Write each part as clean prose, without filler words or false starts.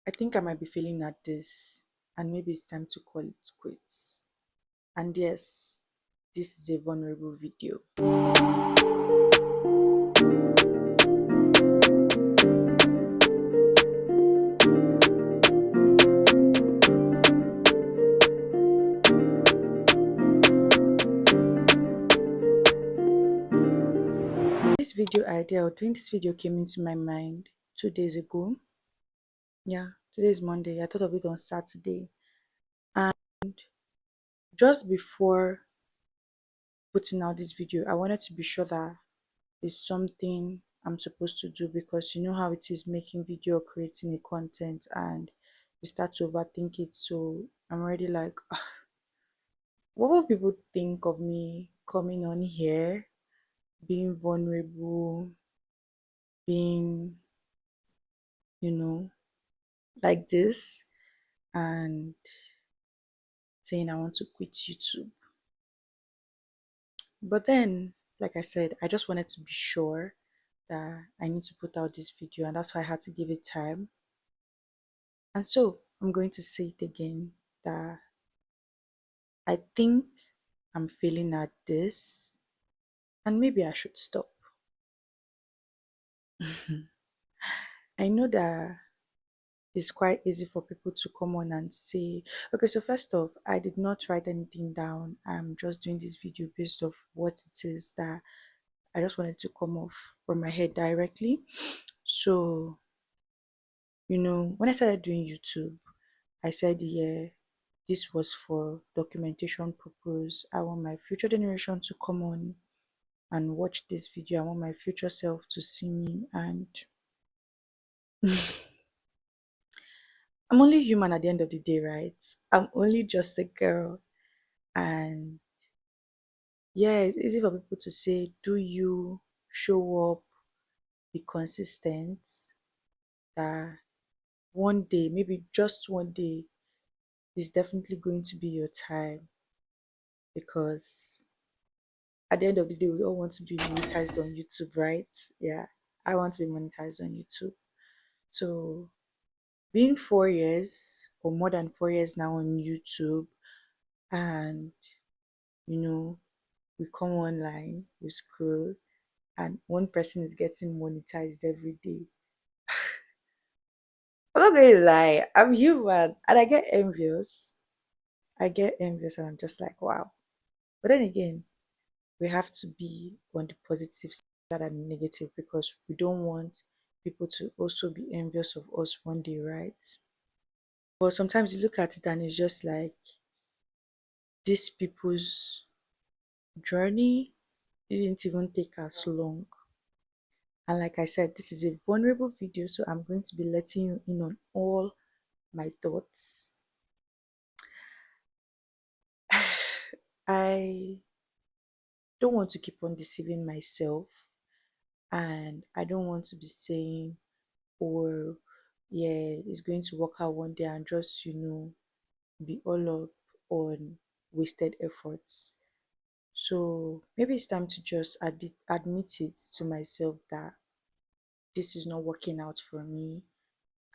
I think I might be feeling at this, and maybe it's time to call it quits. And yes, this is a vulnerable video. This video idea or doing this video came into my mind 2 days ago. Yeah, today is Monday. I thought of it on Saturday. And just before putting out this video, I wanted to be sure that it's something I'm supposed to do, because you know how it is making video or creating a content and you start to overthink it. So I'm already like, what will people think of me coming on here, being vulnerable, being, you know, like this, and saying I want to quit YouTube. But then, like I said, I just wanted to be sure that I need to put out this video, and that's why I had to give it time. And so I'm going to say it again that I think I'm failing at this, and maybe I should stop. I know that it's quite easy for people to come on and say, okay, so first off, I did not write anything down. I'm just doing this video based off what it is that I just wanted to come off from my head directly. So, when I started doing YouTube, I said, yeah, this was for documentation purpose. I want my future generation to come on and watch this video. I want my future self to see me, and I'm only human at the end of the day, right? I'm only just a girl. And yeah, it's easy for people to say, do you show up, be consistent, that one day, maybe just one day, is definitely going to be your time, because at the end of the day, we all want to be monetized on YouTube, right? Yeah, I want to be monetized on YouTube. So, being 4 years or more than 4 years now on YouTube, and you know, we come online, we scroll, and one person is getting monetized every day. I'm not going to lie, I'm human and I get envious. I get envious and I'm just like, wow. But then again, we have to be on the positive side rather than negative, because we don't want people to also be envious of us one day, right? But sometimes you look at it and it's just like these people's journey didn't even take us long. And like I said, this is a vulnerable video, so I'm going to be letting you in on all my thoughts. I don't want to keep on deceiving myself, and I don't want to be saying, or yeah, it's going to work out one day, and just be all up on wasted efforts. So maybe it's time to just admit it to myself that this is not working out for me,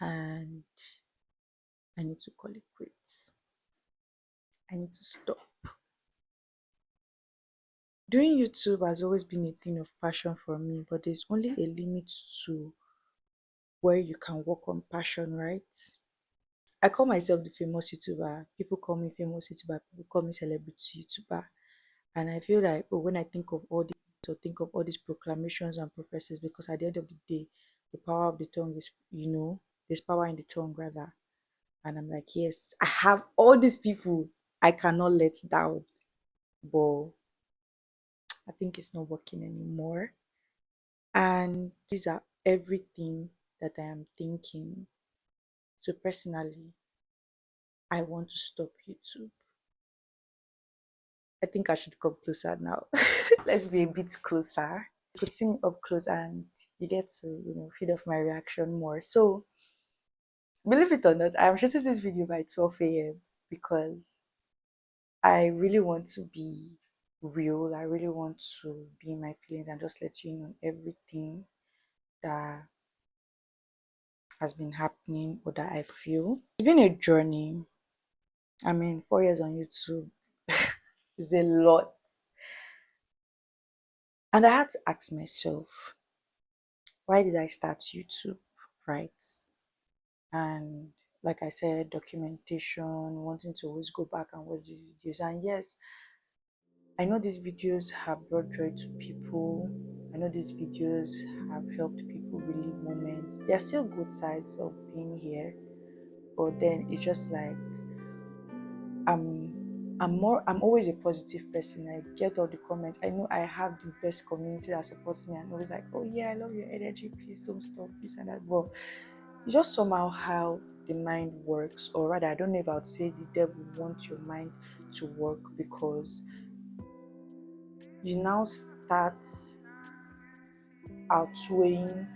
and I need to call it quits. I need to stop. Doing YouTube has always been a thing of passion for me, but there's only a limit to where you can work on passion, right? I call myself the famous YouTuber. People call me famous YouTuber. People call me celebrity YouTuber. And I feel like, oh, when I think of all these, or think of all these proclamations and prophecies, because at the end of the day, the power of the tongue is, there's power in the tongue rather. And I'm like, yes, I have all these people I cannot let down. But I think it's not working anymore. And these are everything that I am thinking. So personally, I want to stop YouTube. I think I should come closer now. Let's be a bit closer. You could see me up close and you get to, feed off my reaction more. So believe it or not, I'm shooting this video by 12 a.m. because I really want to be real. I really want to be in my feelings and just let you know everything that has been happening or that I feel. It's been a journey. I mean, 4 years on YouTube is a lot. And I had to ask myself, why did I start YouTube, right? And like I said, documentation, wanting to always go back and watch these videos. And yes, I know these videos have brought joy to people. I know these videos have helped people relive moments. There are still good sides of being here, but then it's just like I'm I'm always a positive person. I get all the comments. I know I have the best community that supports me and always like, oh yeah, I love your energy. Please don't stop this and that. But it's just somehow how the mind works, or rather, I don't know if I would say the devil wants your mind to work because you now start outweighing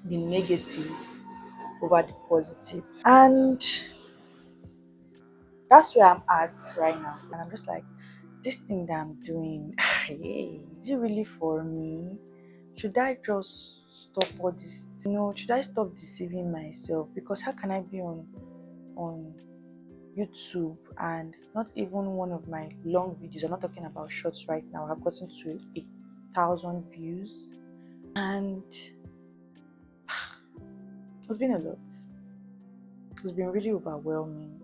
the negative over the positive. And that's where I'm at right now. And I'm just like, this thing that I'm doing, hey, is it really for me? Should I just stop all this? Should I stop deceiving myself? Because how can I be on YouTube and not even one of my long videos? I'm not talking about shorts right now. I've gotten to 1,000 views, and it's been a lot. It's been really overwhelming.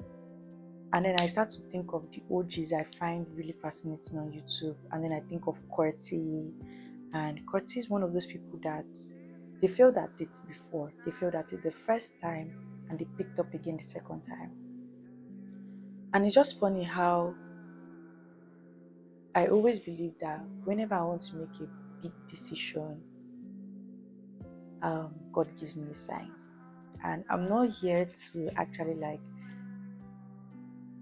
And then I start to think of the OGs I find really fascinating on YouTube. And then I think of Corty. And Corty is one of those people that they failed at it before. They failed at it the first time and they picked up again the second time. And it's just funny how I always believe that whenever I want to make a big decision, God gives me a sign. And I'm not here to actually like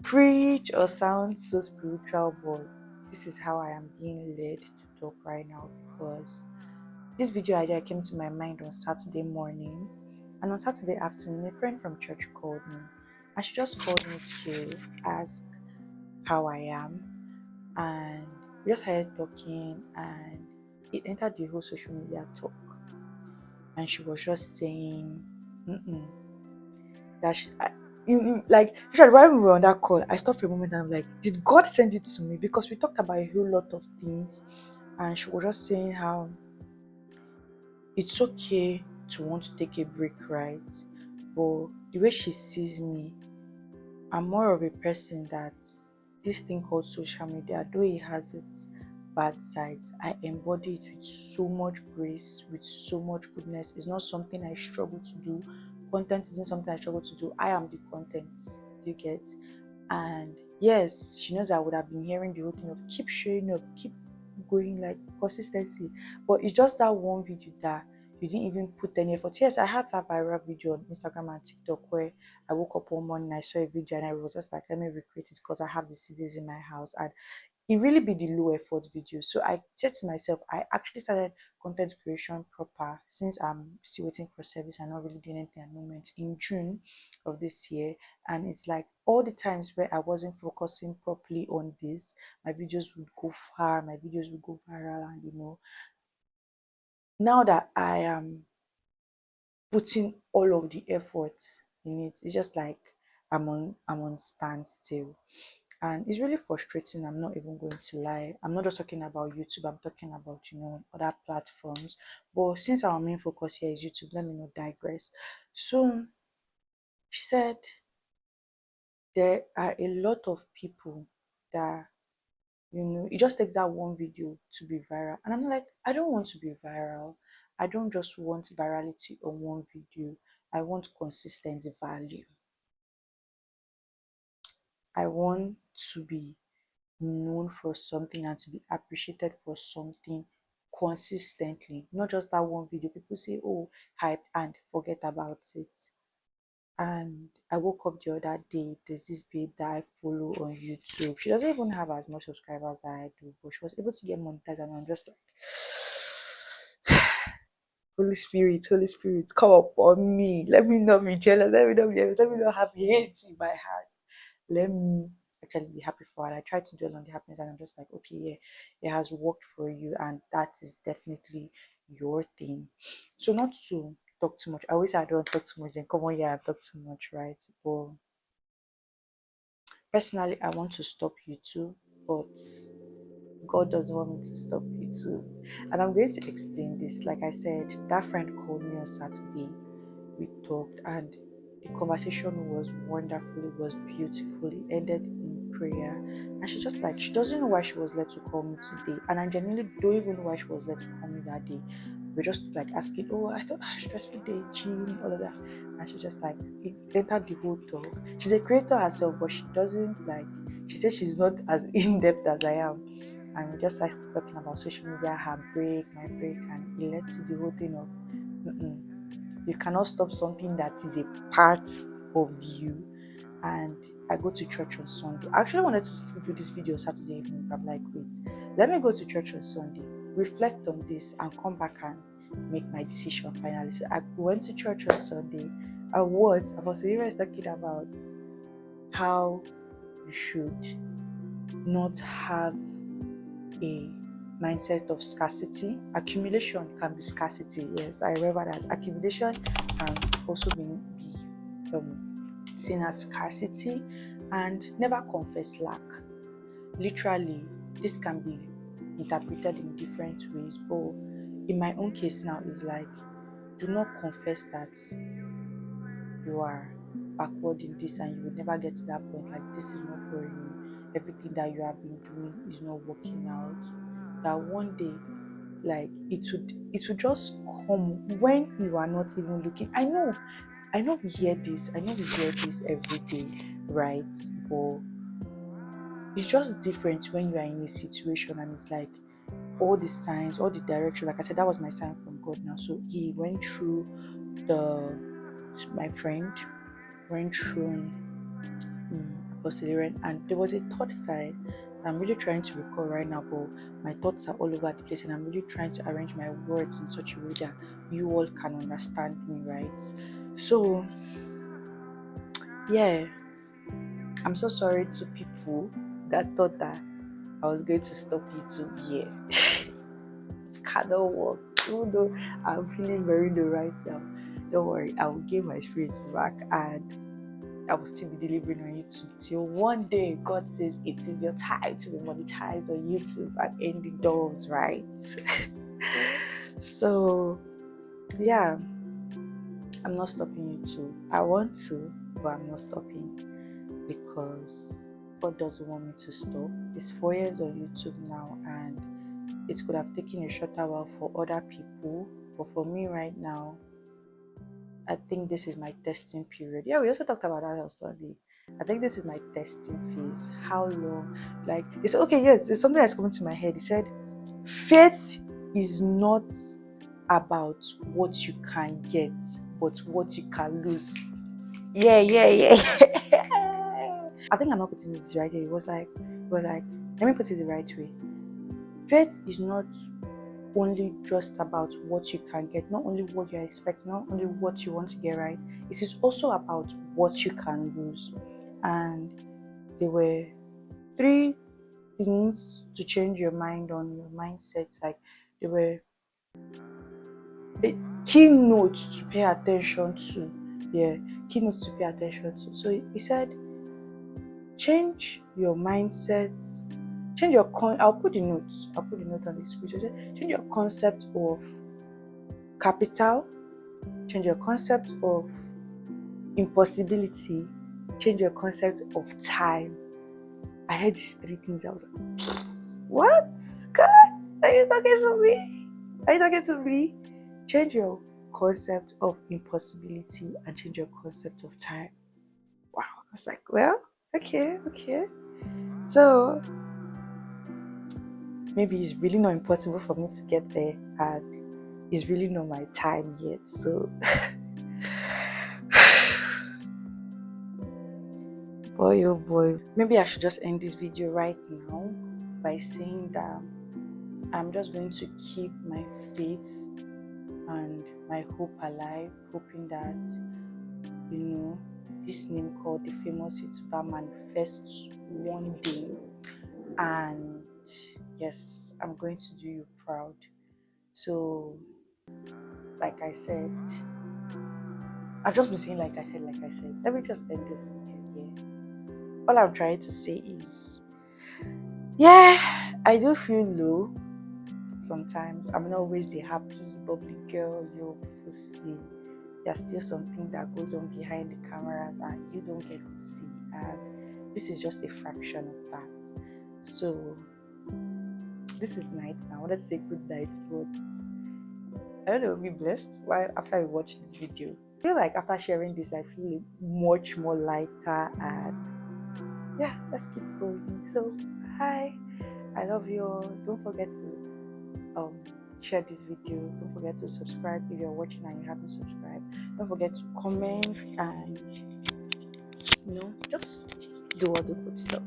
preach or sound so spiritual, but this is how I am being led to talk right now because this video idea came to my mind on Saturday morning, and on Saturday afternoon, a friend from church called me, and she just called me to ask how I am, and we just started talking, and it entered the whole social media talk, and she was just saying, mm-mm, that like usually while we were on that call, I stopped for a moment and I'm like, did God send it to me? Because we talked about a whole lot of things, and she was just saying how it's okay to want to take a break, right? But the way she sees me, I'm more of a person that this thing called social media, though it has its bad sides, I embody it with so much grace, with so much goodness. It's not something I struggle to do. Content isn't something I struggle to do. I am the content. You get? And yes, she knows I would have been hearing the whole thing of keep showing up, keep going, like consistency. But it's just that one video that you didn't even put any effort. Yes, I had that viral video on Instagram and TikTok where I woke up one morning, I saw a video and I was just like, let me recreate it because I have the CDs in my house. And it really be the low effort video. So I said to myself, I actually started content creation proper since I'm still waiting for service and not really doing anything at the moment in June of this year. And it's like all the times where I wasn't focusing properly on this, my videos would go far, my videos would go viral, and now that I am putting all of the efforts in it, it's just like I'm on standstill. And it's really frustrating. I'm not even going to lie. I'm not just talking about YouTube, I'm talking about other platforms. But since our main focus here is YouTube, let me not digress. So she said there are a lot of people that it just takes that one video to be viral. And I'm like, I don't want to be viral. I don't just want virality on one video. I want consistent value. I want to be known for something and to be appreciated for something consistently, not just that one video. People say, oh, hyped and forget about it. And I woke up the other day, there's this babe that I follow on YouTube. She doesn't even have as much subscribers that I do, but she was able to get monetized, and I'm just like, Holy Spirit, come upon me. Let me not be jealous. Let me not be jealous. Let me not have hate in my heart. Let me actually be happy for her. I try to dwell on the happiness, and I'm just like, okay, yeah, it has worked for you, and that is definitely your thing. So, not to talk too much. I always say I don't talk too much, then come on, yeah, I talk too much, right? But personally, I want to stop you too, but God doesn't want me to stop you too. And I'm going to explain this. Like I said, that friend called me on Saturday. We talked, and the conversation was wonderful. It was beautiful. It ended in prayer. And she just like, she doesn't know why she was led to call me today. And I genuinely don't even know why she was led to call me that day. We're just like asking, oh, I thought stressful day, gym, all of that. And she just like, it entered the whole talk. She's a creator herself, but she doesn't like, she says she's not as in depth as I am. And we just started talking about social media, her break, my break, and it led to the whole thing of, you cannot stop something that is a part of you. And I go to church on Sunday. I actually wanted to do this video Saturday evening, but I'm like, wait, let me go to church on Sunday, reflect on this, and come back and make my decision finally. So I went to church on Sunday. And what I was even talking about how you should not have a mindset of scarcity. Accumulation can be scarcity. Yes, I remember that. Accumulation can also be seen as scarcity, and never confess lack. Literally, this can be interpreted in different ways, but in my own case now, is like, do not confess that you are backward in this and you will never get to that point. Like, this is not for you. Everything that you have been doing is not working out. That one day, like, it would just come when you are not even looking. I know we hear this every day, right? But it's just different when you are in a situation and it's like all the signs, all the direction. Like I said, that was my sign from God now. So he went through my friend went through Apostle Aaron, and there was a third sign that I'm really trying to recall right now, but my thoughts are all over the place, and I'm really trying to arrange my words in such a way that you all can understand me, right? So yeah, I'm so sorry to people that thought that I was going to stop you too. Yeah, it cannot work. Even though I'm feeling very low right now, don't worry, I will get my spirits back and I will still be delivering on YouTube till one day God says it is your time to be monetized on YouTube and ending doors, right? So yeah, I'm not stopping YouTube. I want to, but I'm not stopping because God doesn't want me to stop. It's 4 years on YouTube now, and it could have taken a shorter while for other people, but for me right now, I think this is my testing period. Yeah, we also talked about that on Sunday. I think this is my testing phase. How long? Like, it's okay, yes, it's something that's coming to my head. He said, faith is not about what you can get, but what you can lose. Yeah. I think I'm not putting it the right way. It was like, let me put it the right way. Faith is not only just about what you can get, not only what you're expecting, not only what you want to get right. It is also about what you can lose. And there were 3 things to change your mind on, your mindset. Like, there were keynotes to pay attention to. Yeah, keynotes to pay attention to. So he said, change your mindset. Change your I'll put the note on the screen. So change your concept of capital, change your concept of impossibility, change your concept of time. I heard these 3 things. I was like, what? God, are you talking to me? Are you talking to me? Change your concept of impossibility and change your concept of time. Wow. I was like, well, okay. So maybe it's really not impossible for me to get there, and it's really not my time yet. So boy, oh boy. Maybe I should just end this video right now by saying that I'm just going to keep my faith and my hope alive, hoping that, this name called the famous YouTuber manifests one day. And yes, I'm going to do you proud. So, like I said, I've just been saying like I said. Let me just end this video here. All I'm trying to say is, yeah, I do feel low sometimes. I'm not always the happy, bubbly girl you people see. There's still something that goes on behind the camera that you don't get to see, and this is just a fraction of that. So this is night now. I wanted to say good night, but I don't know, be blessed. Why after I watch this video, I feel like after sharing this, I feel much more lighter, and yeah, let's keep going. So hi, I love you all. Don't forget to share this video. Don't forget to subscribe if you're watching and you haven't subscribed. Don't forget to comment and just do all the good stuff.